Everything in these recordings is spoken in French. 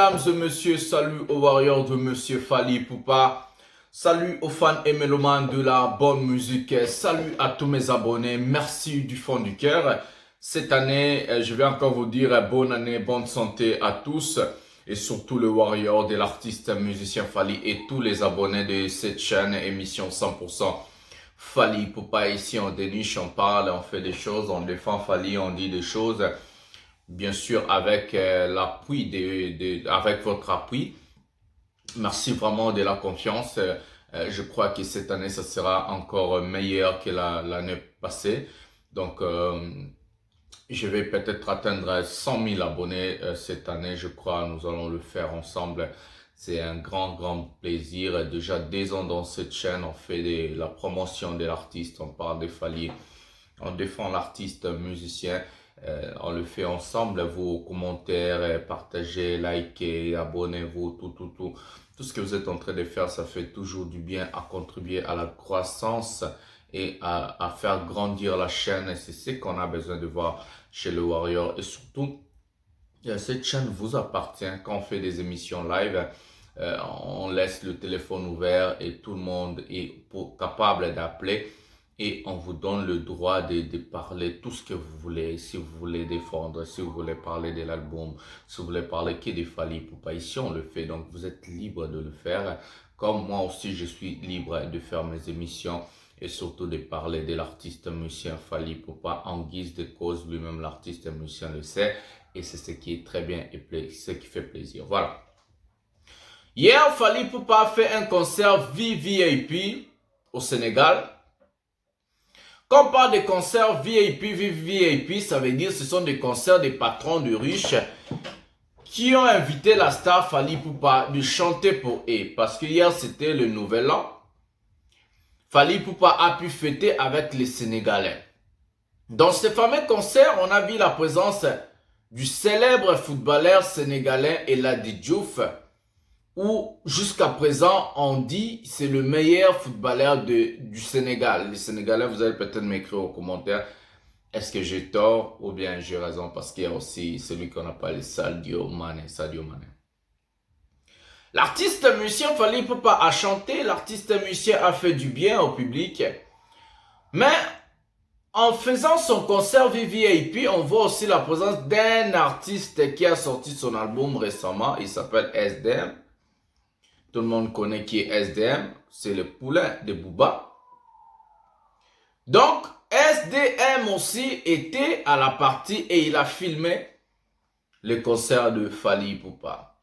mesdames et messieurs, salut aux warriors de monsieur Fally Ipupa. Salut aux fans et mélomanes de la bonne musique. Salut à tous mes abonnés. Merci du fond du cœur. Cette année, je vais encore vous dire bonne année, bonne santé à tous. Et surtout le warrior de l'artiste musicien Fally et tous les abonnés de cette chaîne émission 100% Fally Ipupa. Ici on déniche, on parle, on fait des choses, on défend Fally, on dit des choses. Bien sûr avec l'appui avec votre appui. Merci vraiment de la confiance. Je crois que cette année, ça sera encore meilleur que l'année passée. Donc, je vais peut-être atteindre 100 000 abonnés cette année. Je crois nous allons le faire ensemble. C'est un grand plaisir. Déjà 2 ans dans cette chaîne, on fait la promotion de l'artiste. On parle de Fally. On défend l'artiste musicien. On le fait ensemble. Vos commentaires, partagez, likez, abonnez-vous, tout ce que vous êtes en train de faire, ça fait toujours du bien à contribuer à la croissance et à faire grandir la chaîne. C'est ce qu'on a besoin de voir chez le Warrior. Et surtout, cette chaîne vous appartient. Quand on fait des émissions live, on laisse le téléphone ouvert et tout le monde est capable d'appeler. Et on vous donne le droit de parler tout ce que vous voulez. Si vous voulez défendre, si vous voulez parler de l'album, si vous voulez parler que de Fally Ipupa, ici on le fait. Donc vous êtes libre de le faire. Comme moi aussi je suis libre de faire mes émissions. Et surtout de parler de l'artiste musicien Fally Ipupa en guise de cause. Lui-même l'artiste musicien le sait. Et c'est ce qui est très bien et ce qui fait plaisir. Voilà. Hier, Fally Ipupa a fait un concert VVIP au Sénégal. Quand on parle de concerts VIP, ça veut dire que ce sont des concerts des patrons de riches qui ont invité la star Fally Ipupa de chanter pour eux. Parce que hier, c'était le nouvel an. Fally Ipupa a pu fêter avec les Sénégalais. Dans ce fameux concert, on a vu la présence du célèbre footballeur sénégalais Elhadji Diouf, où jusqu'à présent, on dit c'est le meilleur footballeur du Sénégal. Les Sénégalais, vous allez peut-être m'écrire aux commentaires, est-ce que j'ai tort ou bien j'ai raison? Parce qu'il y a aussi celui qu'on appelle Sadio Mané. L'artiste musicien Fally Ipupa a chanté, l'artiste musicien a fait du bien au public. Mais en faisant son concert VIP, on voit aussi la présence d'un artiste qui a sorti son album récemment, il s'appelle SDM. Tout le monde connaît qui est SDM, c'est le poulain de Booba. Donc, SDM aussi était à la partie et il a filmé le concert de Fally Ipupa.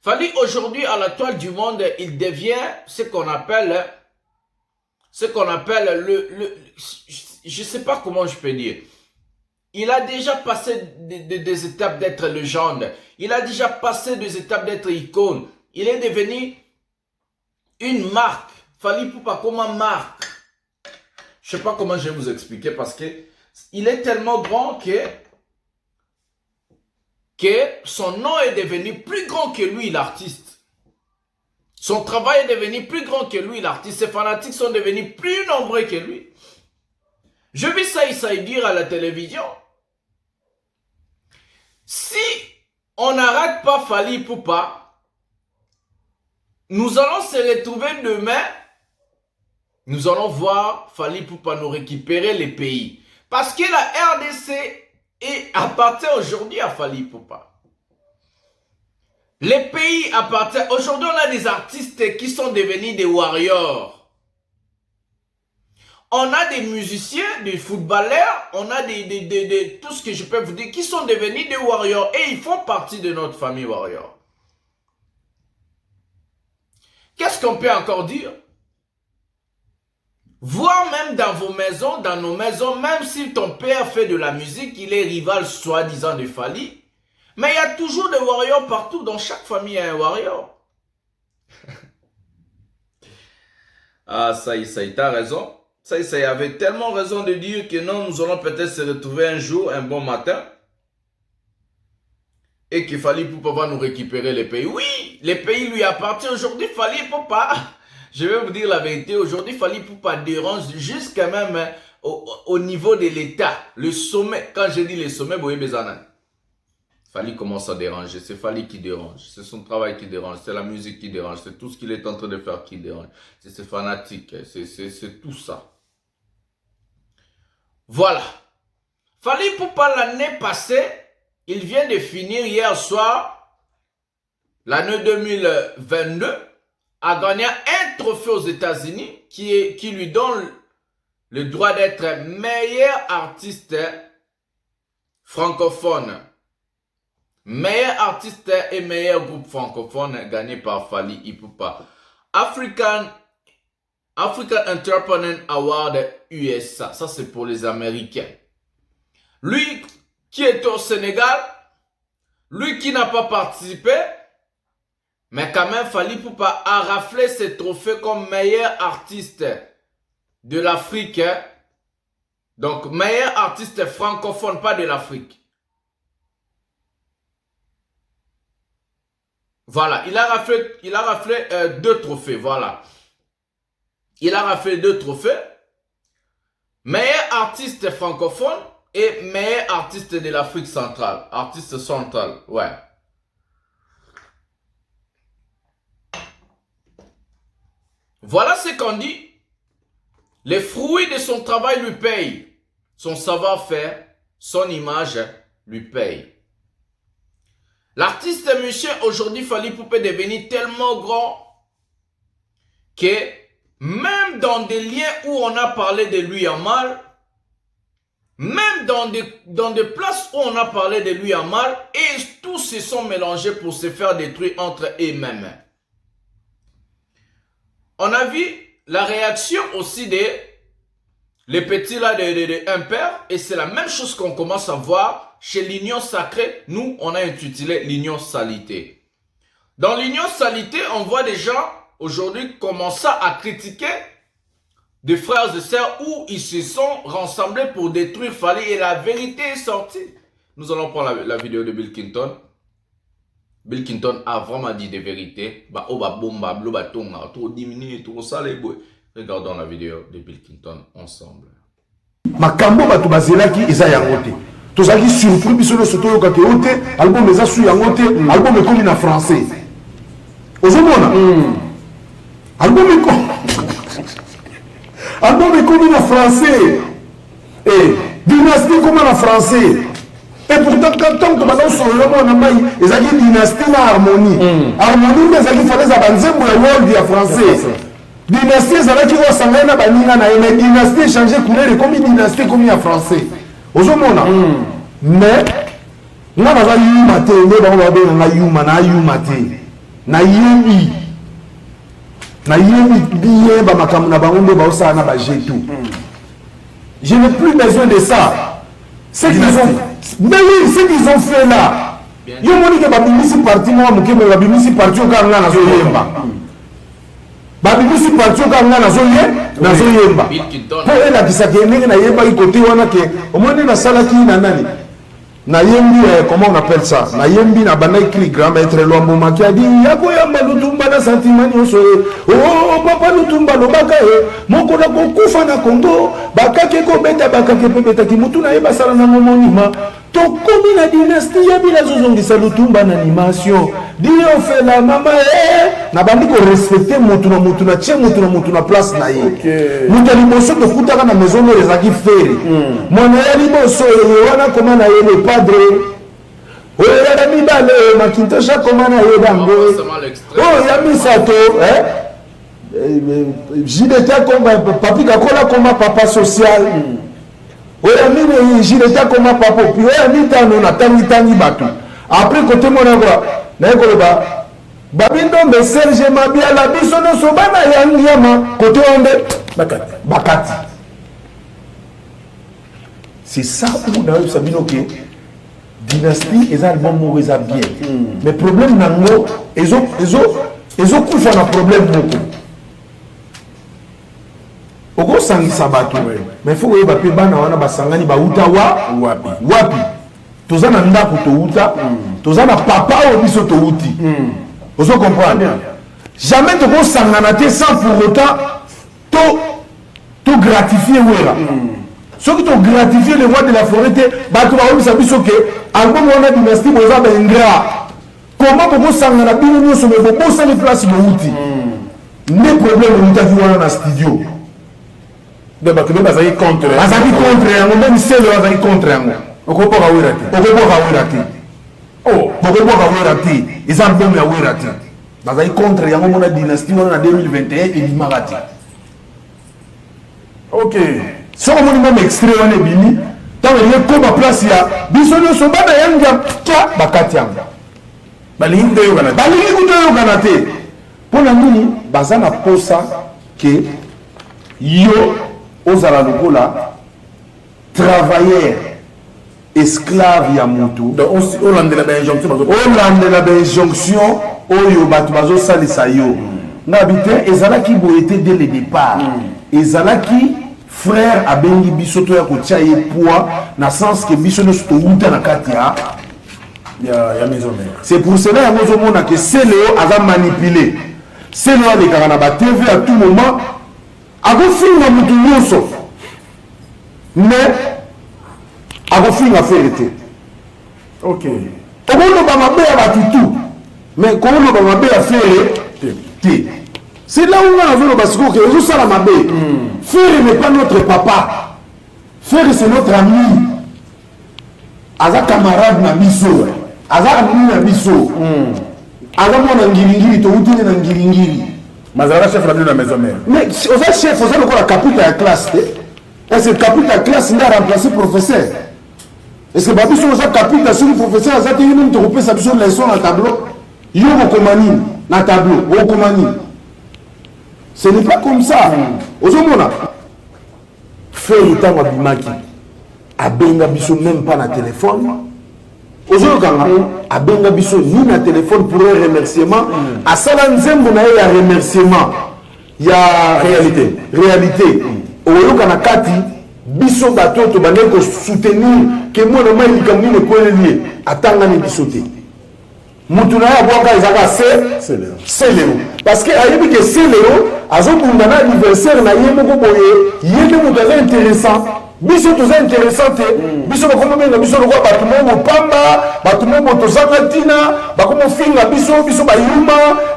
Fally, aujourd'hui, à la toile du monde, il devient ce qu'on appelle je sais pas comment je peux dire. Il a déjà passé des étapes d'être légende. Il a déjà passé des étapes d'être icône. Il est devenu une marque. Fally Ipupa comme une marque. Je sais pas comment je vais vous expliquer parce que il est tellement grand que son nom est devenu plus grand que lui, l'artiste. Son travail est devenu plus grand que lui, l'artiste. Ses fanatiques sont devenus plus nombreux que lui. Je vis ça dire à la télévision. Si on n'arrête pas Fally Ipupa, nous allons se retrouver demain. Nous allons voir Fally Ipupa nous récupérer les pays. Parce que la RDC appartient aujourd'hui à Fally Ipupa. Les pays appartiennent. Aujourd'hui, on a des artistes qui sont devenus des warriors. On a des musiciens, des footballeurs, on a tout ce que je peux vous dire, qui sont devenus des warriors. Et ils font partie de notre famille warrior. Qu'est-ce qu'on peut encore dire? Voir même dans vos maisons, dans nos maisons, même si ton père fait de la musique, il est rival soi-disant de Fally. Mais il y a toujours des warriors partout. Dans chaque famille, il y a un warrior. Ah, ça y est, t'as raison. Ça y avait tellement raison de dire que non, nous allons peut-être se retrouver un jour, un bon matin. Et qu'il Fally Ipupa va nous récupérer les pays. Oui, les pays lui appartiennent aujourd'hui. Fally Ipupa, je vais vous dire la vérité. Aujourd'hui, Fally Ipupa dérange jusqu'à même au niveau de l'État. Le sommet, quand je dis le sommet, vous voyez mes ananas. Fally commence à déranger. C'est Fally qui dérange. C'est son travail qui dérange. C'est la musique qui dérange. C'est tout ce qu'il est en train de faire qui dérange. C'est ses fanatiques. C'est tout ça. Voilà. Fally Ipupa l'année passée, il vient de finir hier soir, l'année 2022, a gagné un trophée aux États-Unis qui lui donne le droit d'être meilleur artiste francophone. Meilleur artiste et meilleur groupe francophone gagné par Fally Ipupa. African Entrepreneur Award USA. Ça, c'est pour les Américains. Lui qui est au Sénégal, lui qui n'a pas participé, mais quand même, Fally Ipupa a raflé ce trophée comme meilleur artiste de l'Afrique. Donc, meilleur artiste francophone, pas de l'Afrique. Voilà, il a raflé 2 trophées, voilà. Il a raflé 2 trophées. Meilleur artiste francophone et meilleur artiste de l'Afrique centrale. Artiste central, ouais. Voilà ce qu'on dit. Les fruits de son travail lui payent. Son savoir-faire, son image lui paye. L'artiste monsieur aujourd'hui Fally Ipupa est devenu tellement grand que même dans des liens où on a parlé de lui en mal, même dans des places où on a parlé de lui en mal, et tous se sont mélangés pour se faire détruire entre eux-mêmes. On a vu la réaction aussi les petits là de Impair, et c'est la même chose qu'on commence à voir chez l'Union Sacrée. Nous, on a intitulé l'Union Salité. Dans l'Union Salité, on voit des gens aujourd'hui commencer à critiquer des frères et sœurs où ils se sont rassemblés pour détruire Fally, et la vérité est sortie. Nous allons prendre la vidéo de Bill Clinton. Bill Clinton a vraiment dit des vérités. Regardons la vidéo de Bill Clinton ensemble. Makambo batu bazelaki eza yango te. Tozaki surpris biso no soto yoka ke ote album eza su yango te, album ekomi na français. Ozomona? Album ekomi na français. Et dynastie comme na français. Et pourtant quand on va sur le monde na mai ezaki dynastie na harmonie. Harmonie ezaki fallait za banzembo ya world ya français. Dynastie ezalaki osangana na baninga na ye, mais dynastie changé couleur comme dynastie comme en français. Ozomona? Mais nga naza yuma te nde bango babenga nga yuma na yuma te. Na yebi bien bamakambo na bango nde baosala na bajetu. Je n'ai plus besoin de ça. Ce qu'ils ont, mais oui, ce qu'ils ont fait là. Yo moni ke babimisi parti moi mukeme babimisi parti okanga na zoyemba. Babimisi parti okanga na zoyemba. Po ela kisake ndenge na yemba ikote wana ke omoni na salaki na nani. Na yembi comment on appelle ça? Na yembi na bana écrit grand maître Lwambo Makiadi yako yamba lutumba na sentimani oso. Oh papa lutumba lobaka moko na kokufa na Congo bakake ko beta bakake pe beta ki mutu na yeba sala na monima. To komi na dynastie ya bila zozongisa lutumba na animation. Dio fait la mama na bandi ko respecter mutu na tche mutu na place na ye. Mutu liboso to kutaka na maison no ezaki feri. Mwana ya liboso wana koma na ye le padre. Oya na mibale makintosha koma na ye dango. Oh ya misato Jideta koma papi kakola koma papa social. Oya mine jideta koma papa puis oya mitano na tangi batu. Après côté mona kwa na ekoloba babindo me Serge Mabia la biso no sobana yangiyama côté onde bakati. C'est ça où dans Sabino que dynastie et album mauvais bien. Mais problème nango ils ont kufa na problème beaucoup. Oko sangi sabatu mais faut que bape bana wana basangani bauta wapi tozana ndako to uta tozana papa o biso to uti. Ozo comprendre? Jamais to ko sangana te sans pour autant to gratifier wera. Ce qui te gratifier le roi de la forêt, bato ba obisa biso ke album wana dynastie boza bengra comment pour sanga na bino nyoso me bo bosa les places bouti ne problème utaki wana na studio de ba kebe bazaki contre yango même selo bazaki contre yango okopoka wera te oh bokoboka wera te eza album ya wera te bazaki contre yango mona dynastie wana na 2021 ebimaka te ok soko moni même extrait wana ebimi ntango elingi koba place ya biso nyonso bana yango ya pika bakati yango balingi kutoyokana te mpo na nini baza na posa ke yo ozala lokola travailleur esclave ya motu olandela bainjonction oyo bato bazosalisa yo ngabi te ezalaki boye te dès le départ ezalaki frère abengi biso to ya kotia ye poids na sens ke biso nyonso towuta na kati ya maison mère. C'est pour cela yango ozomona ke seleo aza manipulé seleo alekaka na batv à tout moment akofinga motu nyonso mais akofinga fere te ok okoloba mabe ya bato tu mais koloba mabe ya fere te c'est là où on a vu le basiko que les ça la mabe fere n'est pas notre papa fere c'est notre ami aza camarade na biso aza ami na biso aza mona ngiringiri to utine na ngiringiri mazara chef la na maison mère mais oza chef oza lokola kapita ya classe te est-ce que kapita ya classe nga remplacer professeur est-ce que babiso oza kapita sur professeur aza te yini tokopesa biso leçon na tableau yo okoma nini na tableau okoma nini ce n'est pas comme ça ozomona fere ntango abimaki abenga biso même pas na téléphone ozokanga abenga biso ni na téléphone pour un remerciement asala nzembo na ye ya remerciement ya réalité oyoka na kati biso bato to bande ko soutenir ke mwana mai likambo nini ekweleli ye atangani biso te mutu na ye abwaka ezaka selero parce que ayebi ke selero azobunda na anniversaire na ye moko boye ye nde moto aza intéressant biso toza intéressant te biso bakoma benga biso lokwa bato mo mopamba bato mo tozanga ntina bakoma finga biso bayuma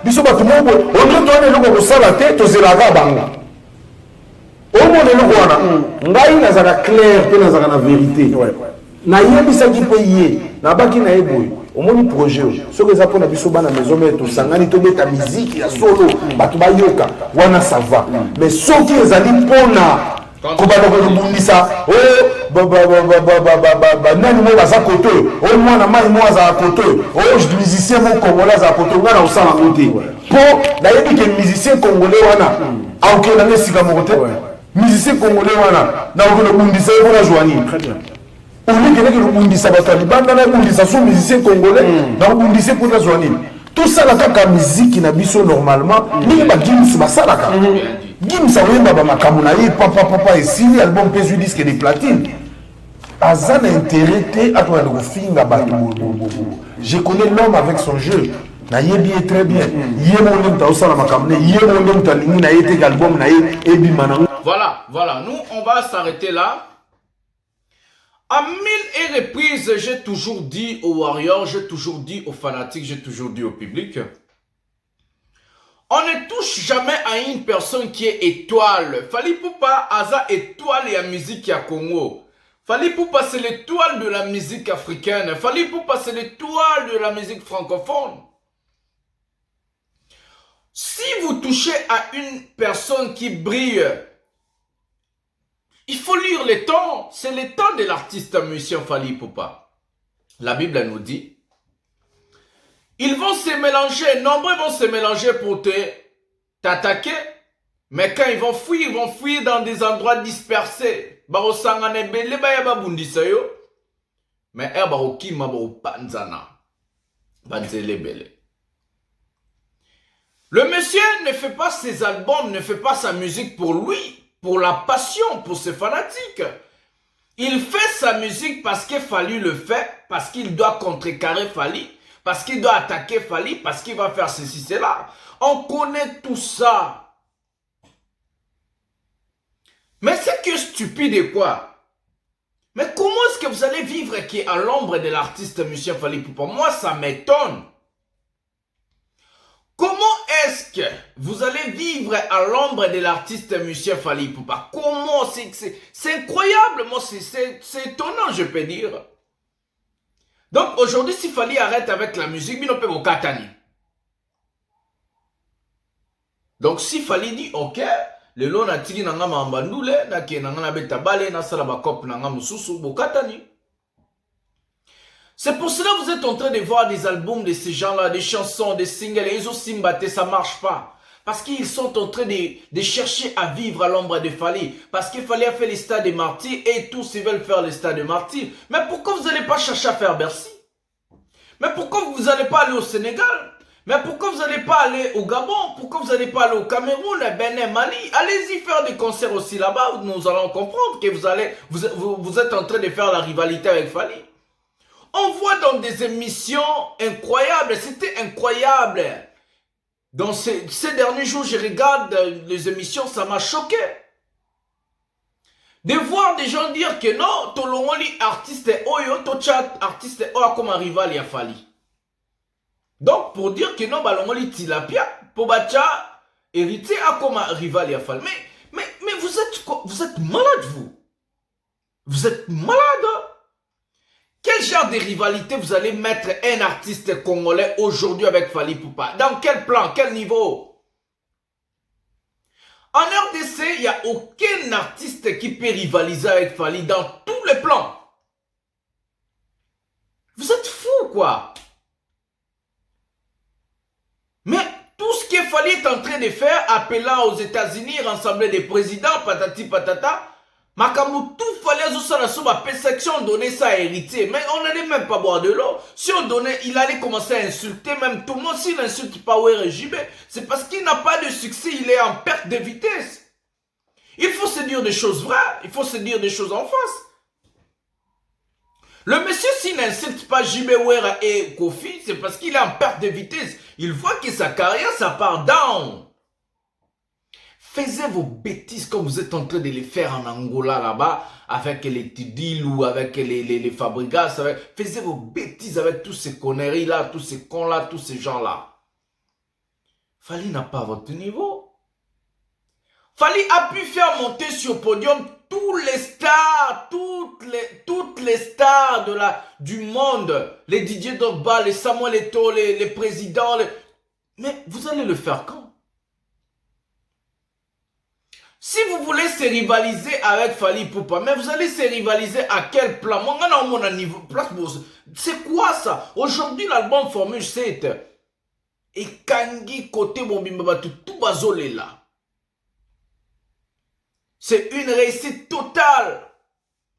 biso bato mo ondre towana eloko kosala te tozelaka bango omona eloko wana ngai nazaka clair mpe nazaka na vérité nayebisaki mpe ye nabaki na ye boye omoni projet oyo soki eza mpona biso bana maison mare tosangani tobeta miziki ya solo bato bayoka wana sava mais soki ezali mpona kobanda kolobundisa nani mo baza kote oyo oyo mwana mai mo azala kote oyo musicien mo congolais azala kote ngai na kosala yango te mpo nayebi ke musicien congolais wana aokenda nde esika moko te musicien congolais wana naokende obundisa ye mpona zwa nini olekeleke lobundisa bato ya libanda nabundisa so musicien congolais nakobundisa mpona zwa nini tosala kaka miziki na biso normalement ndenge bagims basalaka gims aoyemba bamakambo na ye papapapa esili album mpe ezwi disque de platine aza na intérêt te atonande kofinga bato je connais l'homme avec son jeu nayebi ye très bien ye mo nde moto aosala makambo ne ye mo nde moto alingi na ye te ke album na ye ebima nango. Voilà, nous on va s'arrêter là. À mille et reprises, j'ai toujours dit aux Warriors, j'ai toujours dit aux fanatiques, j'ai toujours dit au public, on ne touche jamais à une personne qui est étoile. Fally Ipupa aza étoile et la musique à Congo. Fally Ipupa c'est l'étoile de la musique africaine. Fally Ipupa c'est l'étoile de la musique francophone. Si vous touchez à une personne qui brille, il faut lire les temps. C'est les temps de l'artiste musicien Fally Ipupa. La Bible nous dit, ils vont se mélanger, nombreux vont se mélanger pour t'attaquer, mais quand ils vont fuir dans des endroits dispersés. Mais le monsieur ne fait pas ses albums, ne fait pas sa musique pour lui, pour la passion, pour ses fanatiques. Il fait sa musique parce que Fally le fait, parce qu'il doit contrecarrer Fally, parce qu'il doit attaquer Fally, parce qu'il va faire ceci, cela. On connaît tout ça. Mais c'est que stupide et quoi? Mais comment est-ce que vous allez vivre qui est à l'ombre de l'artiste Monsieur Fally Ipupa. Moi, ça m'étonne. Comment est-ce que vous allez vivre à l'ombre de l'artiste Monsieur Fally Ipupa? Comment? C'est incroyable. Moi, c'est étonnant, je peux dire. Donc, aujourd'hui, si Fally arrête avec la musique, il ne peut pas katani. Donc, si Fally dit, ok, le long na tiki nanga mambandule, na ki nanga na beta bale, na sala bakop nanga mususu, bokatani. C'est pour cela que vous êtes en train de voir des albums de ces gens-là, des chansons, des singles, et ils ont simbaté, ça marche pas. Parce qu'ils sont en train de chercher à vivre à l'ombre de Fally. Parce que Fally a fait les stades de martyrs et tous ils veulent faire les stades de martyrs. Mais pourquoi vous n'allez pas chercher à faire Bercy? Mais pourquoi vous n'allez pas aller au Sénégal? Mais pourquoi vous n'allez pas aller au Gabon? Pourquoi vous n'allez pas aller au Cameroun, Bénin, Mali? Allez-y faire des concerts aussi là-bas. Nous allons comprendre que vous êtes en train de faire la rivalité avec Fally. On voit dans des émissions incroyables. C'était incroyable. Dans ces derniers jours, je regarde les émissions, ça m'a choqué. De voir des gens dire que non, Tolongoli artiste Oyo, Tochat artiste Oyo comme un rival, il y a Fally. Donc, pour dire que non, Balongoli Tilapia, Pobacha, héritier a comme un rival, il y a Fally. Mais vous êtes malade, vous. Vous êtes malade. Quel genre de rivalité vous allez mettre un artiste congolais aujourd'hui avec Fally Ipupa? Dans quel plan? Quel niveau? En RDC, il n'y a aucun artiste qui peut rivaliser avec Fally dans tous les plans. Vous êtes fous, quoi. Mais tout ce que Fally est en train de faire, appelant aux États-Unis, rassembler des présidents, patati patata, Makamou, tout fallait la section donner ça à héritier. Mais on n'allait même pas boire de l'eau. Si on donnait, il allait commencer à insulter même tout le monde. S'il n'insulte pas RJB, c'est parce qu'il n'a pas de succès, il est en perte de vitesse. Il faut se dire des choses vraies, il faut se dire des choses en face. Le monsieur, s'il n'insulte pas JB Wera et Kofi, c'est parce qu'il est en perte de vitesse. Il voit que sa carrière, ça part down. Faisez vos bêtises comme vous êtes en train de les faire en Angola là-bas, avec les Tidil ou avec les Fabregas. Faisez vos bêtises avec tous ces conneries-là, tous ces cons-là, tous ces gens-là. Fally n'a pas votre niveau. Fally a pu faire monter sur le podium tous les stars, toutes les stars du monde. Les Didier Drogba, les Samuel Eto'o, les présidents. Mais vous allez le faire quand? Si vous voulez se rivaliser avec Fally Ipupa, mais vous allez se rivaliser à quel plan? C'est quoi ça? Aujourd'hui, l'album Formule 7 et Kangi côté Bombimba, tout bazolé là. C'est une réussite totale.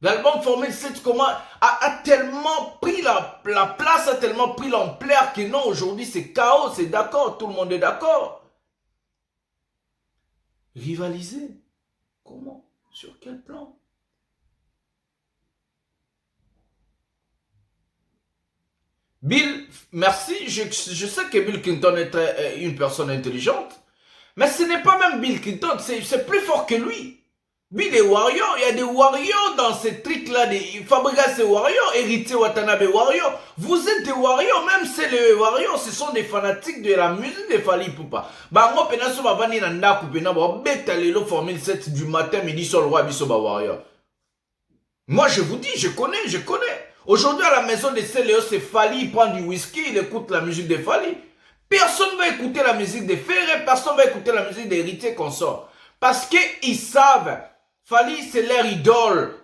L'album Formule 7 a tellement pris la place, a tellement pris l'ampleur que non, aujourd'hui c'est chaos, c'est d'accord, tout le monde est d'accord. Rivaliser? Comment? Sur quel plan? Bill, merci, je sais que Bill Clinton est une personne intelligente, mais ce n'est pas même Bill Clinton, c'est plus fort que lui. Bill est warrior, il y a des warriors dans ces trucs-là, Fabregas est warrior, Héritier Watanabe warrior. Vous êtes des warriors, même c'est les warriors, ce sont des fanatiques de la musique de Fally Ipupa. Bango pena so bavani na ndaku pena ba beta lelo Formule 7 du matin midi sur le roi biso ba warrior. Moi je vous dis, je connais. Aujourd'hui à la maison de Céléo, c'est Fally, il prend du whisky, il écoute la musique de Fally. Personne va écouter la musique de Ferré, personne va écouter la musique d'Héritier Consort. Parce qu'ils savent. Fally, c'est leur idole.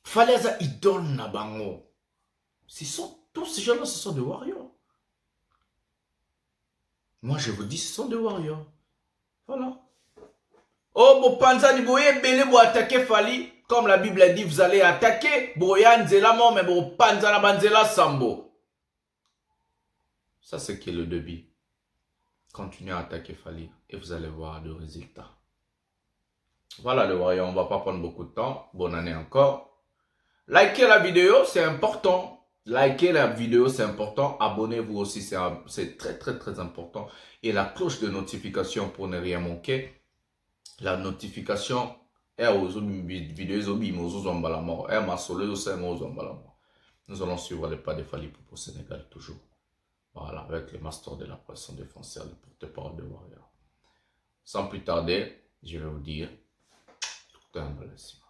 Fally, c'est leur idole na bango. Tous ces gens-là, ce sont des warriors. Moi, je vous dis, ce sont des warriors. Voilà. Oh, bon, Panza, ni boye, belé, vous attaquer Fally. Comme la Bible a dit, vous allez attaquer. Boya, nzela, mort, mais bon, Panza, na banzela, sambo. Ça, c'est qui est le débit. Continuez à attaquer Fally et vous allez voir le résultat. Voilà le warrior, on ne va pas prendre beaucoup de temps. Bonne année encore. Likez la vidéo, c'est important. Likez la vidéo, c'est important. Abonnez-vous aussi, c'est très important. Et la cloche de notification pour ne rien manquer. La notification Et aux vidéos, nous allons suivre les pas de Fally Ipupa au Sénégal toujours. Voilà, avec les masters de la presse, son défenseur, le porte-parole de Warrior. Sans plus tarder, je vais vous dire tout un blessing.